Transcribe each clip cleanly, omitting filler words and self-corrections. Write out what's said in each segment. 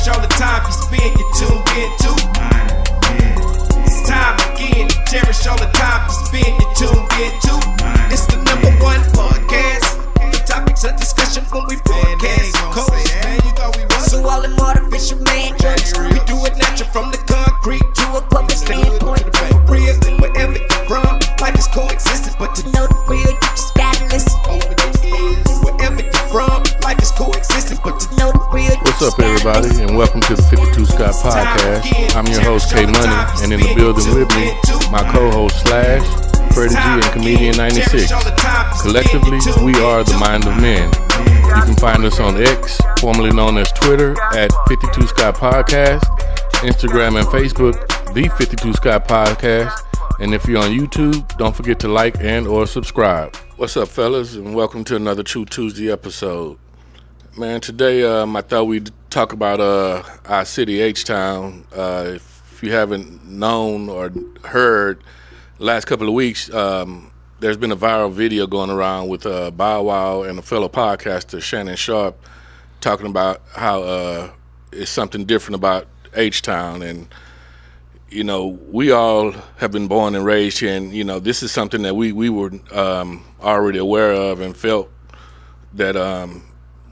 cherish all the time you spend, you tuned in to. It's time again to cherish all the time you spend, you tuned in to. It's the number one podcast. The topics of discussion when we broadcast. So all them artificial man jokes, we do it natural from the concrete to a public standpoint. Real, wherever you're from, life is coexisting, but to know the real, you just gotta listen. Wherever you're from, life is coexisting, but to know the real. What's up, everybody, and welcome to the 52 Scott Podcast. I'm your host, K Money, and in the building with me, my co-host Slash, Freddie G, and Comedian 96. Collectively, we are the Mind of Men. You can find us on X, formerly known as Twitter, at 52 Scott Podcast, Instagram and Facebook, the 52 Scott Podcast, and if you're on YouTube, don't forget to like and or subscribe. What's up, fellas, and welcome to another True Tuesday episode. Man, today I thought we'd talk about our city, H-Town. If you haven't known or heard, last couple of weeks, there's been a viral video going around with Bow Wow and a fellow podcaster, Shannon Sharp, talking about how it's something different about H-Town. And, you know, we all have been born and raised here, and, you know, this is something that we were already aware of and felt that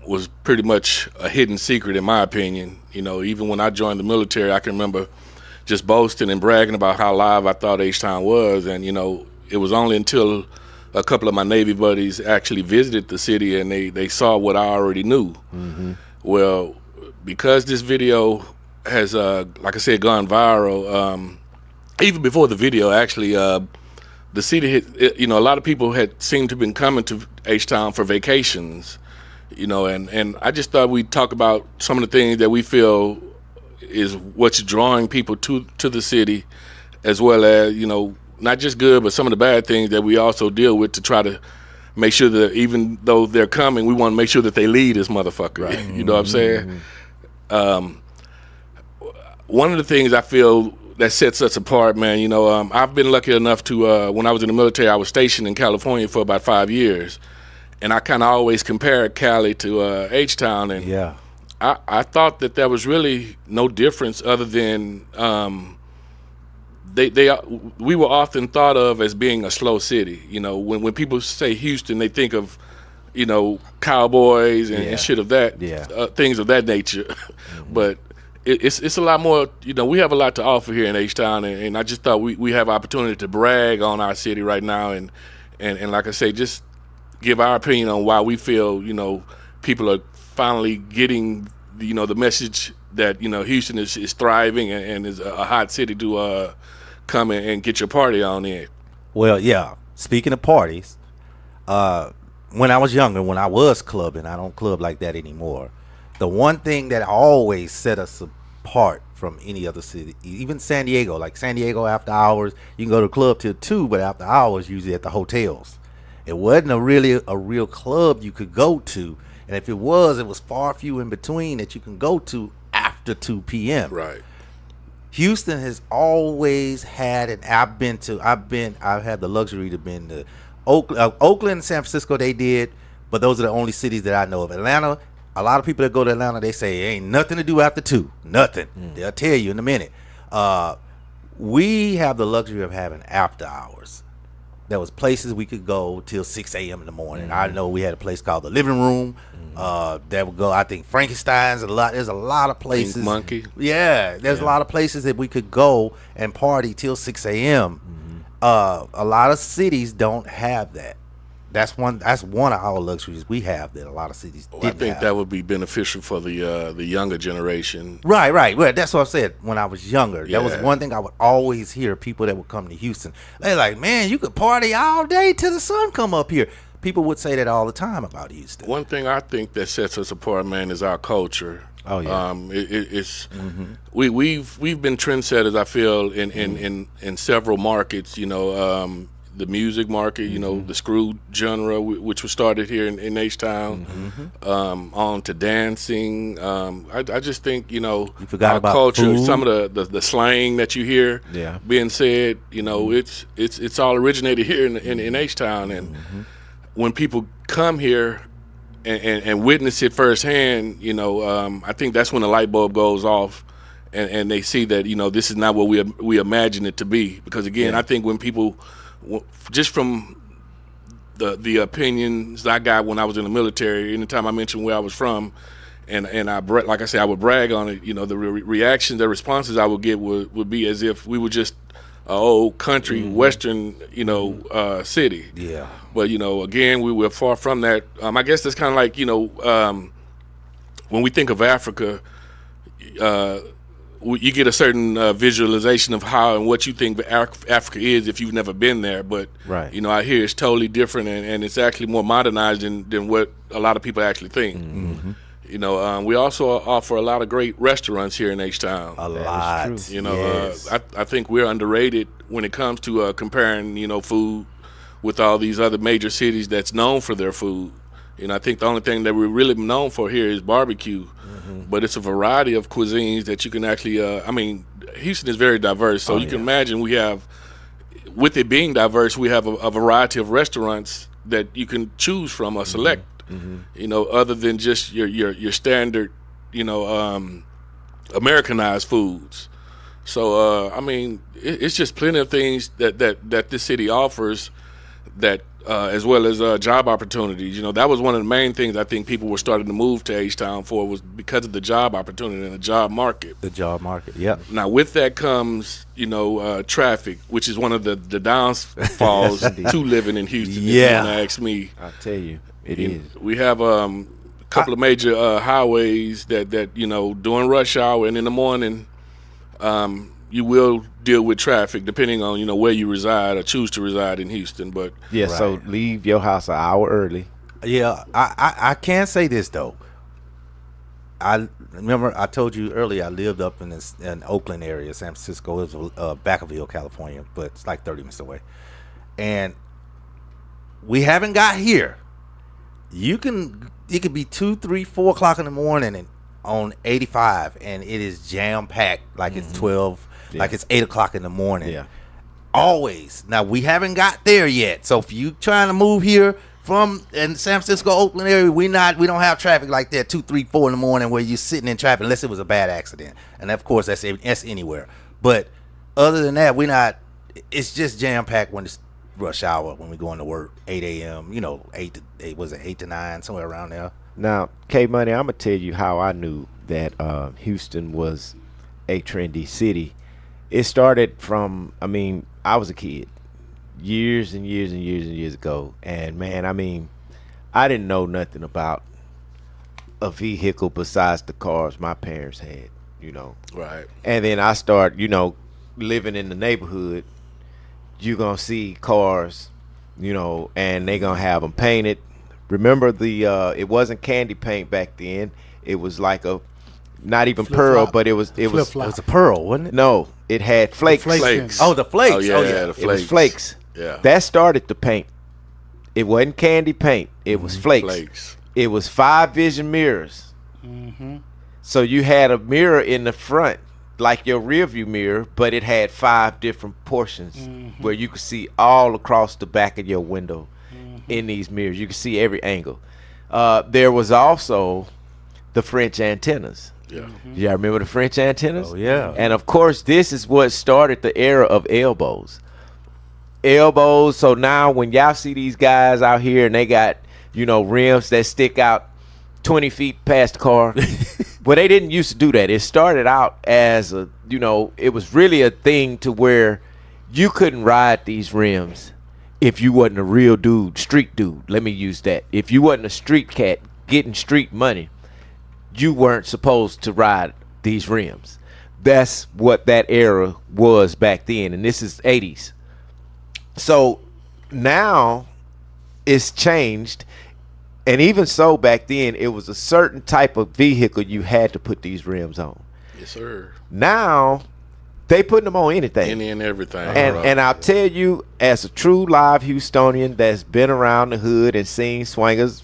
was pretty much a hidden secret, in my opinion. You know, even when I joined the military, I can remember just boasting and bragging about how live I thought H-Town was. And, you know, it was only until a couple of my Navy buddies actually visited the city and they saw what I already knew. Mm-hmm. Well, because this video has, like I said, gone viral, even before the video, actually, the city, you know, a lot of people had seemed to have been coming to H-Town for vacations, you know, and I just thought we'd talk about some of the things that we feel is what's drawing people to the city, as well as, you know, not just good, but some of the bad things that we also deal with to try to make sure that even though they're coming, we want to make sure that they lead this motherfucker. Right. You know what I'm saying? One of the things I feel that sets us apart, man, you know, I've been lucky enough to, when I was in the military, I was stationed in California for about 5 years. And I kind of always compared Cali to H-Town. And yeah. I thought that there was really no difference other than we were often thought of as being a slow city. You know, when people say Houston, they think of, you know, cowboys and shit of that, things of that nature. Mm-hmm. But it's a lot more, you know, we have a lot to offer here in H-Town, and I just thought we have opportunity to brag on our city right now, and like I say, just give our opinion on why we feel, you know, people are finally getting, you know, the message that, you know, Houston is thriving and is a hot city to come and get your party on in. Well, yeah. Speaking of parties, when I was younger, when I was clubbing, I don't club like that anymore. The one thing that always set us apart from any other city, even San Diego, like San Diego after hours, you can go to the club till 2, but after hours, usually at the hotels. It wasn't a real club you could go to. And if it was far few in between that you can go to after 2 p.m. Right. Houston has always had, and I've had the luxury to been to Oakland and San Francisco. They did, but those are the only cities that I know of. Atlanta, a lot of people that go to Atlanta, they say ain't nothing to do after 2, nothing. They'll tell you in a minute. We have the luxury of having after hours. There was places we could go till 6 a.m. in the morning. Mm-hmm. I know we had a place called the Living Room. That would go, I think, Frankenstein's. There's a lot of places. Pink Monkey. Yeah, there's a lot of places that we could go and party till 6 a.m. Mm-hmm. A lot of cities don't have that. That's one of our luxuries we have that a lot of cities didn't have. I think that would be beneficial for the younger generation. Right. Well, that's what I said when I was younger. Yeah. That was one thing I would always hear people that would come to Houston. They're like, man, you could party all day till the sun come up here. People would say that all the time about Houston. One thing I think that sets us apart, man, is our culture. Oh yeah. We've been trendsetters, I feel, in several markets. You know, the music market, you know, the screw genre, which was started here in H-Town, on to dancing. I just think, you know, our culture, food. Some of the slang that you hear being said, you know, it's all originated here in H-Town. And when people come here, and witness it firsthand, I think that's when the light bulb goes off, and they see that this is not what we imagine it to be. Because again, I think when people, just from the opinions I got when I was in the military, anytime I mentioned where I was from, and like I said, I would brag on it. The reactions, the responses I would get would be as if we were just an old country western, city. Yeah. But again, we were far from that. I guess that's kind of like when we think of Africa, you get a certain visualization of how and what you think Africa is if you've never been there. But right. I hear it's totally different, and it's actually more modernized than what a lot of people actually think. Mm-hmm. We also offer a lot of great restaurants here in H-Town. A lot. Yes. I think we're underrated when it comes to comparing, food with all these other major cities that's known for their food. I think the only thing that we're really known for here is barbecue. But it's a variety of cuisines that you can actually, Houston is very diverse. So you can imagine with it being diverse, we have a variety of restaurants that you can choose from or select. Other than just your standard, Americanized foods. So it's just plenty of things that this city offers, that as well as job opportunities. That was one of the main things I think people were starting to move to H-Town for, was because of the job opportunity and the job market. The job market, yeah. Now with that comes, traffic, which is one of the downfalls to living in Houston. Yeah. If you want to ask me. I'll tell you, it is. We have a couple of major highways that during rush hour and in the morning, you will deal with traffic depending on where you reside or choose to reside in Houston. But yeah, Right. So leave your house an hour early. Yeah, I can say this though. I remember I told you earlier I lived up in Oakland area, San Francisco. It was Vacaville, California, but it's like 30 minutes away. And we haven't got here. It could be 2, 3, 4 o'clock in the morning and on 85, and it is jam packed like it's 12, like it's 8 o'clock in the morning. Yeah. Always. Now we haven't got there yet. So if you trying to move here from in San Francisco, Oakland area, we don't have traffic like that 2, 3, 4 in the morning where you're sitting in traffic unless it was a bad accident. And of course that's anywhere. But other than that, it's just jam packed when it's rush hour, when we going to work, 8 a.m. 8 to 9, somewhere around there. Now, K Money, I'm gonna tell you how I knew that Houston was a trendy city. It started from, I was a kid years and years and years and years ago, and man, I didn't know nothing about a vehicle besides the cars my parents had, Right. And then I start, living in the neighborhood. You're gonna see cars, and they gonna have them painted. Remember it wasn't candy paint back then. It was like not even pearl, but it was It was a pearl, wasn't it? no, it had flakes. Flakes. Oh, the flakes. Oh, yeah, the It was flakes. flakes. Yeah. That started the paint. It wasn't candy paint. It was flakes. Flakes. It was 5 vision mirrors. So you had a mirror in the front, like your rear view mirror, but it had 5 different portions where you could see all across the back of your window in these mirrors. You could see every angle. There was also the French antennas. Yeah. Y'all remember the French antennas? Oh, yeah. And of course, this is what started the era of elbows. So now when y'all see these guys out here and they got, rims that stick out 20 feet past the car. Well, they didn't used to do that. It started out as it was really a thing to where you couldn't ride these rims if you wasn't a real dude, street dude. Let me use that. If you wasn't a street cat getting street money, you weren't supposed to ride these rims. That's what that era was back then, and this is 80s. So now it's changed, and even so back then it was a certain type of vehicle you had to put these rims on. Yes, sir. Now they putting them on anything. Any and everything. And I'll tell you, as a true live Houstonian that's been around the hood and seen swingers,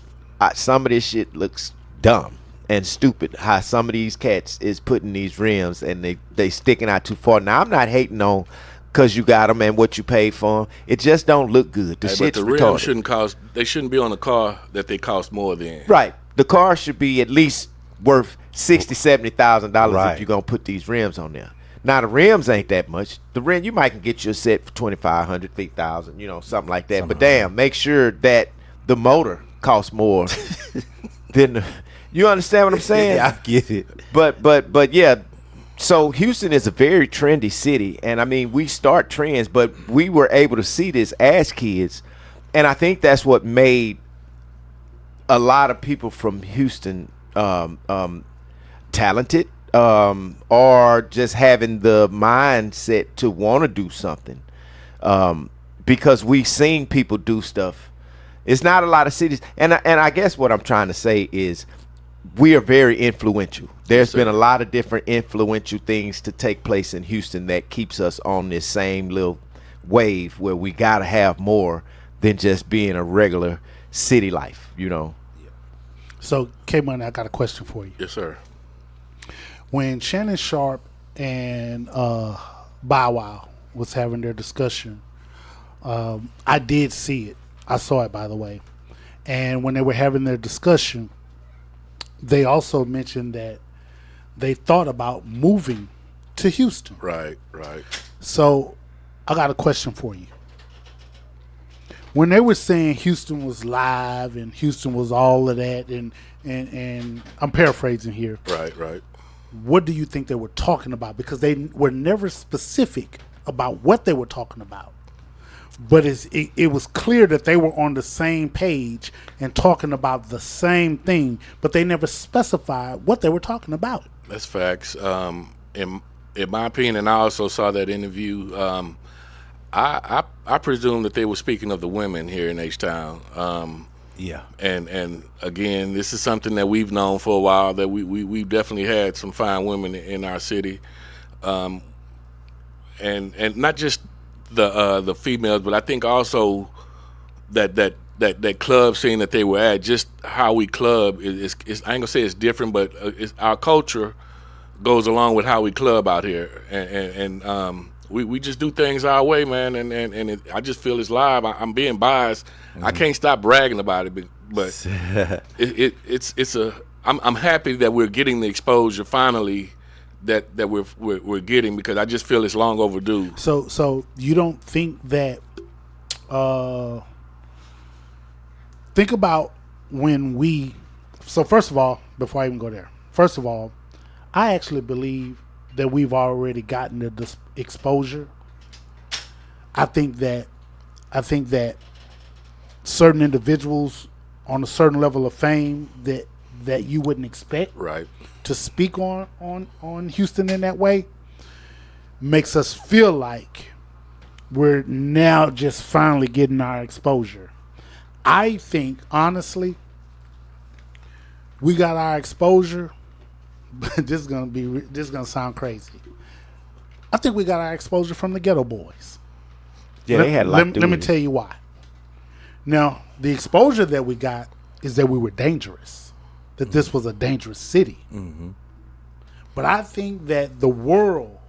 some of this shit looks dumb and stupid. How some of these cats is putting these rims and they sticking out too far. Now I'm not hating on because you got them and what you paid for them. It just don't look good. The Hey, but shit's the rims retarded. shouldn't cost. They shouldn't be on a car that they cost more than. Right. The car should be at least worth $60,000-$70,000 Right. if you're gonna put these rims on there. Now the rims ain't that much. The rim you might can get you a set for $2,500, $3,000, something like that. But damn, make sure that the motor costs more than the. You understand what I'm saying? Yeah, I get it. But yeah. So Houston is a very trendy city, and I mean we start trends, but we were able to see this as kids, and I think that's what made a lot of people from Houston talented, or just having the mindset to want to do something, because we've seen people do stuff. It's not a lot of cities, and I guess what I'm trying to say is we are very influential. There's been a lot of different influential things to take place in Houston that keeps us on this same little wave where we got to have more than just being a regular city life, So, K-Money, I got a question for you. Yes, sir. When Shannon Sharp and Bow Wow was having their discussion, I did see it. I saw it, by the way. And when they were having their discussion, they also mentioned that they thought about moving to Houston. Right. So I got a question for you. When they were saying Houston was live and Houston was all of that, and I'm paraphrasing here, Right. what do you think they were talking about? Because they were never specific about what they were talking about. But it was clear that they were on the same page and talking about the same thing, but they never specified what they were talking about. That's facts. In my opinion, and I also saw that interview. I presume that they were speaking of the women here in H-Town. Yeah. And again, this is something that we've known for a while, that we've definitely had some fine women in our city, and not just the females, but I think also that club scene that they were at, just how we club is I ain't gonna say it's different, but our culture goes along with how we club out here, and we just do things our way, man, and I just feel it's live. I'm being biased. I can't stop bragging about it, but I'm happy that we're getting the exposure finally that we're getting, because I just feel it's long overdue. So you don't think that? Think about when we. So first of all, before I even go there, first of all, I actually believe that we've already gotten the exposure. I think that certain individuals on a certain level of fame that you wouldn't expect Right. to speak on Houston in that way makes us feel like we're now just finally getting our exposure. I think, honestly, we got our exposure, but this is gonna sound crazy. I think we got our exposure from the Ghetto Boys. Yeah, they had a lot to do Let me with it. tell you why. Now, the exposure that we got is that we were dangerous, that this was a dangerous city. Mm-hmm. But I think that the world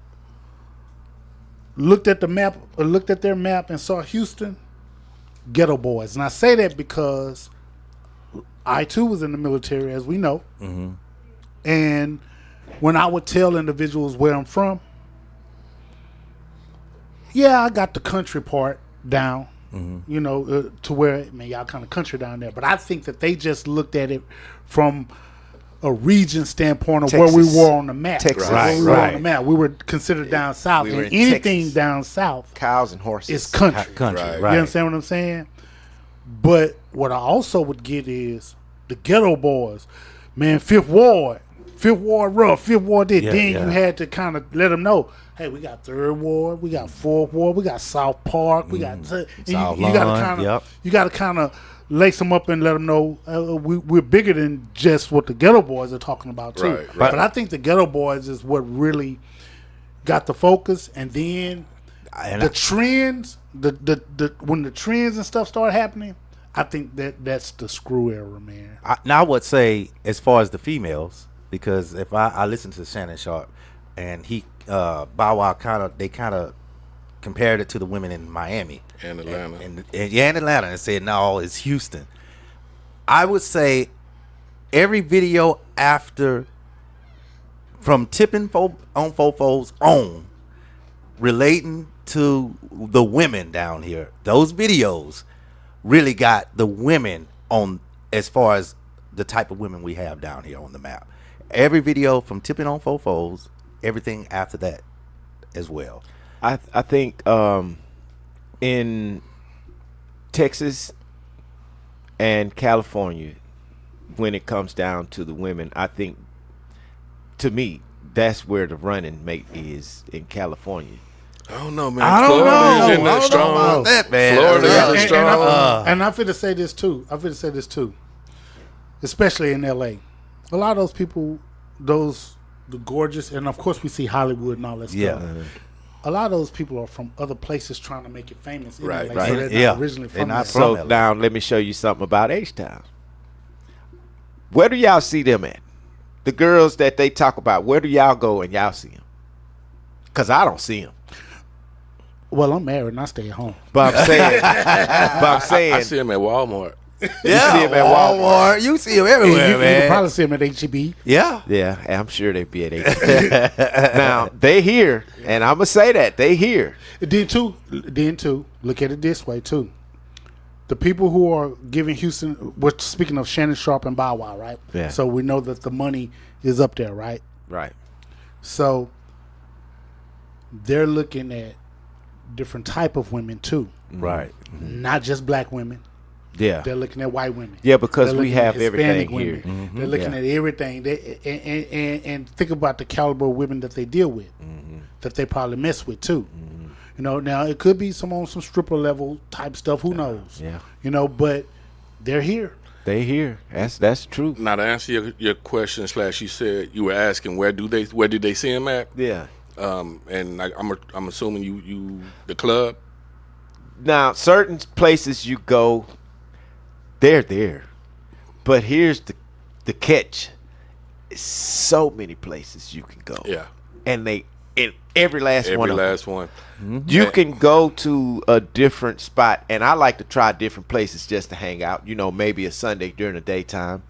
looked at their map and saw Houston, Ghetto Boys. And I say that because I too was in the military, as we know. Mm-hmm. And when I would tell individuals where I'm from, yeah, I got the country part down, to where, man, y'all kind of country down there. But I think that they just looked at it from a region standpoint of where we Texas. were on the map. Texas. Where we were Right. on the map. We were considered down south. We were and in anything Texas. down south Cows and horses. is country. Country, Right. right. You understand what I'm saying? But what I also would get is the Ghetto Boys. Man, Fifth Ward rough, Fifth Ward did. Yeah, Then yeah. you had to kind of let them know, hey, we got Third Ward, we got Fourth Ward, we got South Park, we got. And South you got to Lawn, kind of, yep. you got to kind of lace them up and let them know we're bigger than just what the Ghetto Boys are talking about too. Right. But I think the Ghetto Boys is what really got the focus, and then the trends, the when the trends and stuff start happening, I think that's the screw era, man. Now I would say, as far as the females, because if I listen to Shannon Sharp and he Bow Wow kind of compared it to the women in Miami And Atlanta. and Atlanta, and said no, it's Houston. I would say every video after, from tipping on Fofo's on, relating to the women down here, those videos really got the women on as far as the type of women we have down here on the map. Every video from tipping on Fofo's, everything after that as well. I think in Texas and California, when it comes down to the women, I think, to me, that's where the running mate is in California. I don't know, man. I don't Florida know. isn't that I don't know strong. about that, man. Florida Yeah. isn't strong. And I'm finna say this too. Especially in LA. A lot of those people, the gorgeous, and of course we see Hollywood and all that Yeah. stuff. A lot of those people are from other places trying to make it famous. In Right, LA, right. So they're Yeah. not originally They're from not there. from So LA. now let me show you something about H-Town. Where do y'all see them at? The girls that they talk about, where do y'all go and y'all see them? Because I don't see them. Well, I'm married and I stay at home. But I'm saying, I see him at Walmart. Yeah, see him at Walmart. You see them everywhere, you man. can probably see them at HEB. Yeah. yeah, I'm sure they be at H-Town. Now, they here, and I'm going to say that, they here. Then too, look at it this way too. The people who are giving Houston, we're speaking of Shannon Sharp and Bow Wow, right? Yeah. So we know that the money is up there, right? Right. So they're looking at different type of women too, Right. not just black women. Yeah. They're looking at white women. Yeah, because They're we looking at have Hispanic everything here. women. They're looking Yeah. at everything. And think about the caliber of women that they deal with, that they probably mess with too. You know, now it could be some on some stripper level type stuff. Who knows? Yeah. You know, but they're here. They here. That's true. Now to answer your question / you said you were asking where did they see him at? Yeah. And I'm assuming you the club. Now, certain places you go, they're there. But here's the catch. So many places you can go. Yeah. And they in every last one Every of them. last one. You can go to a different spot, and I like to try different places just to hang out. You know, maybe a Sunday during the daytime.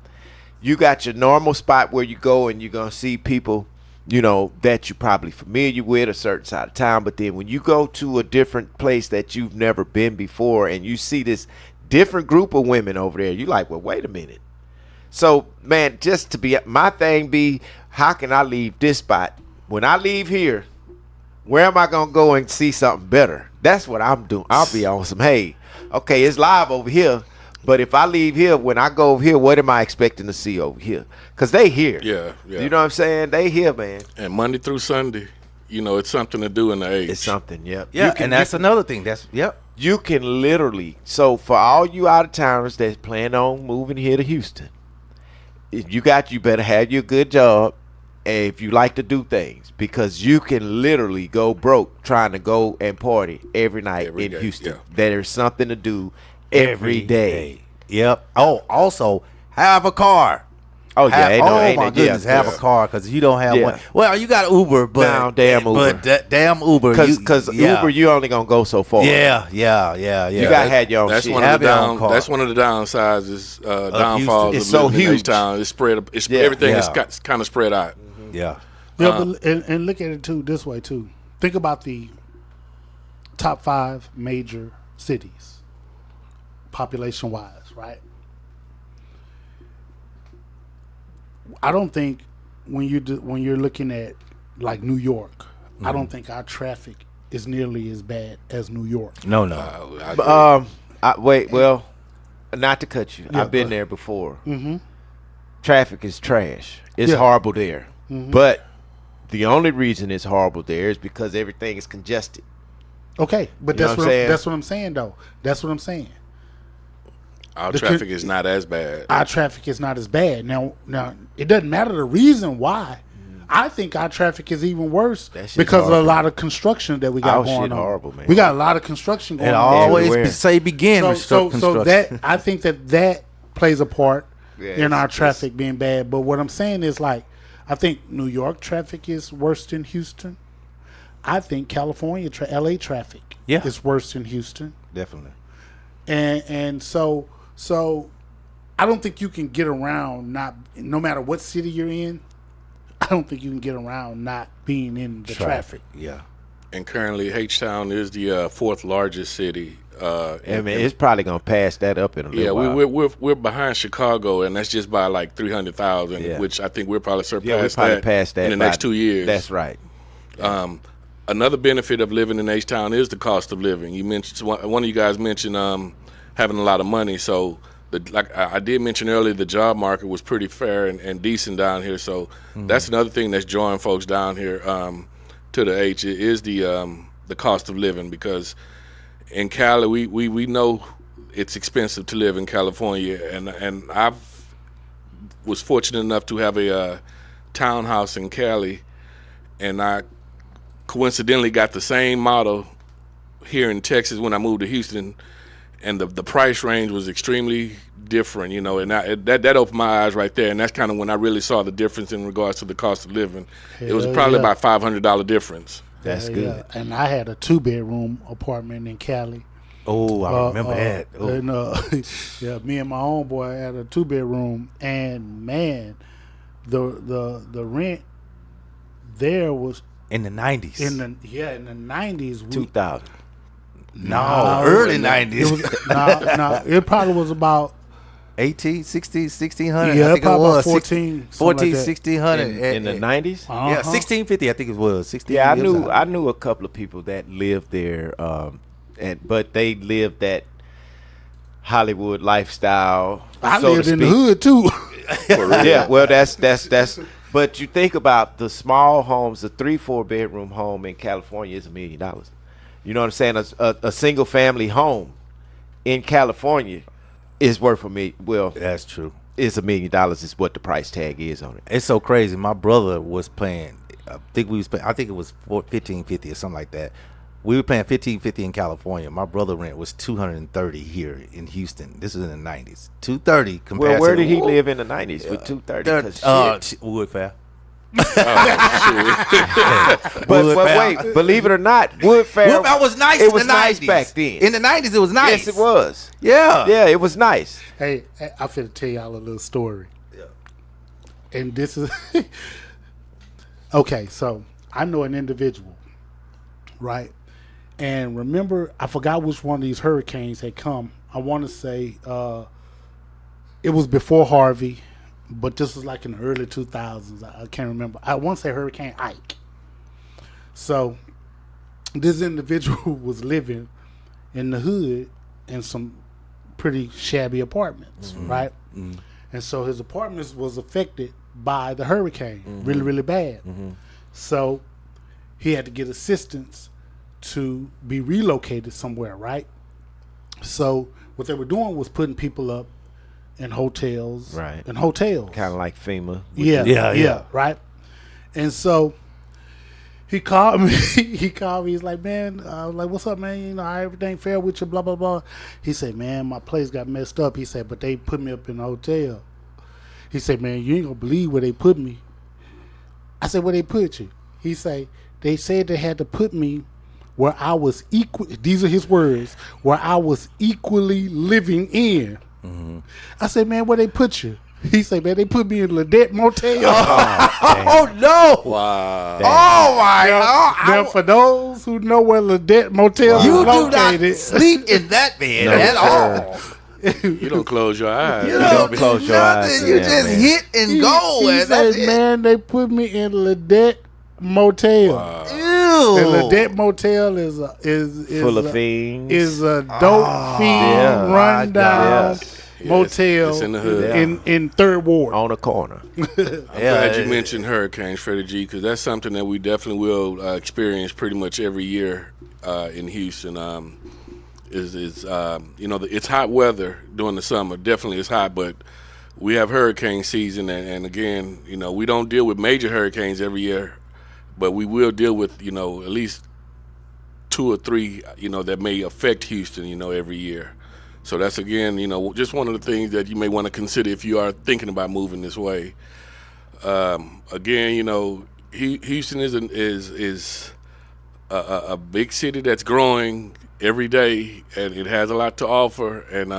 You got your normal spot where you go and you're going to see people, you know, that you're probably familiar with, a certain side of town. But then when you go to a different place that you've never been before and you see this different group of women over there, you're like, well, wait a minute. So, man, just to be, my thing be, how can I leave this spot? When I leave here, where am I going to go and see something better? That's what I'm doing. I'll be on some, hey, okay, it's live over here. But if I leave here, when I go over here, what am I expecting to see over here? Because they here. Yeah, yeah. You know what I'm saying? They here, man. And Monday through Sunday, you know, it's something to do in the age. It's something, yep. Yeah, and that's another thing. You can literally, so for all you out-of-towners that plan on moving here to Houston, if you better have your good job if you like to do things, because you can literally go broke trying to go and party every night Every in day, Houston. yeah. There's something to do every day. Yep. Oh, also have a car. Oh, yeah. ain't no- Oh ain't my it? Yeah, goodness, have yeah. a car because you don't have Yeah. one. Well, you got Uber, but No, damn Uber. But damn Uber, Because yeah. Uber, you only going to go so far. Yeah. You got to have your own That's shit. one of Have the your own car. that's one of the downsides, downfalls It's of so living in huge. H-Town. It's spread. Yeah. Everything Yeah. is kind of spread out. Yeah. Yeah, but, and look at it too this way too. Think about the top 5 major cities, population wise, right? I don't think when you're looking at like New York, I don't think our traffic is nearly as bad as New York. No. Well, not to cut you. Yeah, I've been go there before. Mm-hmm. Traffic is trash. It's Yeah. horrible there. But the only reason it's horrible there is because everything is congested. Okay, but You know that's what I'm saying? that's what I'm saying though. That's what I'm saying. Our The traffic is not as bad. Our traffic is not as bad. Now it doesn't matter the reason why. I think our traffic is even worse That shit's because of a horrible. lot of construction that we got Our going shit on. horrible, man. We got a lot of construction going And on. always Everywhere. say begin with So construction. that I think that plays a part Yeah, in our it's- traffic being bad. But what I'm saying is like I think New York traffic is worse than Houston. I think California, LA traffic is worse than Houston. Definitely. And so I don't think you can get around no matter what city you're in, I don't think you can get around not being in the traffic. Yeah. And currently, H-Town is the fourth largest city. It's probably gonna pass that up in a little while. we're behind Chicago, and that's just by like 300,000, which I think we'll probably surpass pass that in the next 2 years. That's right. Another benefit of living in H-Town is the cost of living. You mentioned one of you guys mentioned having a lot of money. So, like I did mention earlier, the job market was pretty fair and decent down here. So that's another thing that's drawing folks down here to the H is the cost of living, because in Cali we know it's expensive to live in California, and I was fortunate enough to have a townhouse in Cali, and I coincidentally got the same model here in Texas when I moved to Houston, and the price range was extremely different, and that opened my eyes right there, and that's kind of when I really saw the difference in regards to the cost of living. It was probably about $500 difference. That's good. Yeah. And I had a 2-bedroom apartment in Cali. Oh, I remember that. Oh. And me and my homeboy had a 2-bedroom, and man, the rent there was in the 90s. in the 90s. 2000. No, early 90s. No, it probably was about 18, 16, 1600. Yeah, I think it probably was about 14, 14, like that. 1600 in the 90s. Uh-huh. Yeah, 1650. I think it was 16. Yeah, I knew a couple of people that lived there, but they lived that Hollywood lifestyle. I so lived to in the speak. hood too. Yeah, well, that's. But you think about the small homes, a 3-4 bedroom home in California is $1 million. You know what I'm saying? A single family home in California is worth $1 million. Well, That's true. it's $1 million is what the price tag is on it. It's so crazy. My brother was playing. I think it was $15.50 or something like that. We were paying $15.50 in California. My brother rent was $230 here in Houston. This is in the 90s. $230 compared Well, where to did he live in the 90s with $230? Woodfair. But wait, believe it or not, Woodfair Woodfair was nice. It was in the nice 90s. back then. In the 90s, it was nice. Yes, it was. Yeah. Yeah, it was nice. Hey, I'm finna tell y'all a little story. Yeah. And this is okay. So I know an individual, right? And remember, I forgot which one of these hurricanes had come. I want to say it was before Harvey, but this was like in the early 2000s. I can't remember. I want to say Hurricane Ike. So this individual was living in the hood in some pretty shabby apartments, right? Mm-hmm. And so his apartments was affected by the hurricane really, really bad. So he had to get assistance to be relocated somewhere, right? So what they were doing was putting people up in hotels, Right. In hotels, Kind of like FEMA. yeah, right. And so he called me. He's like, man, what's up, man? You know, everything fair with you, blah blah blah. He said, man, my place got messed up. He said, but they put me up in a hotel. He said, man, you ain't gonna believe where they put me. I said, where they put you? He said, they said they had to put me where I was equal. These are his words. Where I was equally living in. I said, man, where they put you? He said, man, they put me in Ladette Motel. Oh no! Wow. Oh my God! Now, for those who know where Ladette Motel is You do located, not sleep in that bed at all. You don't close your eyes. You don't close your eyes nothing. to You that, just man. hit and go. he And said, that's it. man, they put me in Ladette Motel. Ew. And Ladette Motel is Full of fiends. Is a dope fiend yeah. rundown Yeah, motel it's in the hood. in Third Ward. on a corner. I'm glad you mentioned hurricanes, Freddie G, because that's something that we definitely will experience pretty much every year in Houston. It's hot weather during the summer. Definitely it's hot, but we have hurricane season, and again, we don't deal with major hurricanes every year, but we will deal with, at least 2 or 3, that may affect Houston, every year. So that's, again, just one of the things that you may want to consider if you are thinking about moving this way. Again, Houston is a big city that's growing every day, and it has a lot to offer. And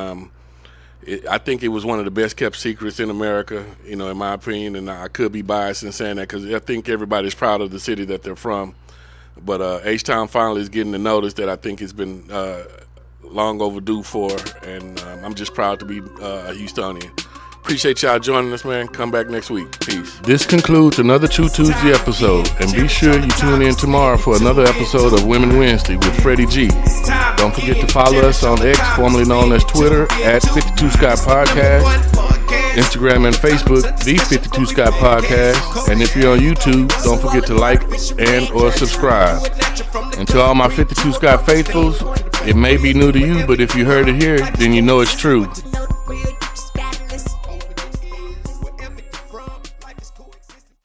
I think it was one of the best kept secrets in America, in my opinion. And I could be biased in saying that because I think everybody's proud of the city that they're from. But H-Town finally is getting the notice that I think it's been long overdue for, and I'm just proud to be a Houstonian. Appreciate y'all joining us, man. Come back next week. Peace. This concludes another True Tuesday episode, and be sure you tune in tomorrow for another episode of Women Wednesday with Freddie G. Don't forget to follow us on X, formerly known as Twitter, at 52 Scott Podcast, Instagram and Facebook, the 52 Scott Podcast, and if you're on YouTube, don't forget to like and or subscribe. And to all my 52 Scott faithfuls, it may be new to you, but if you heard it here, then you know it's true.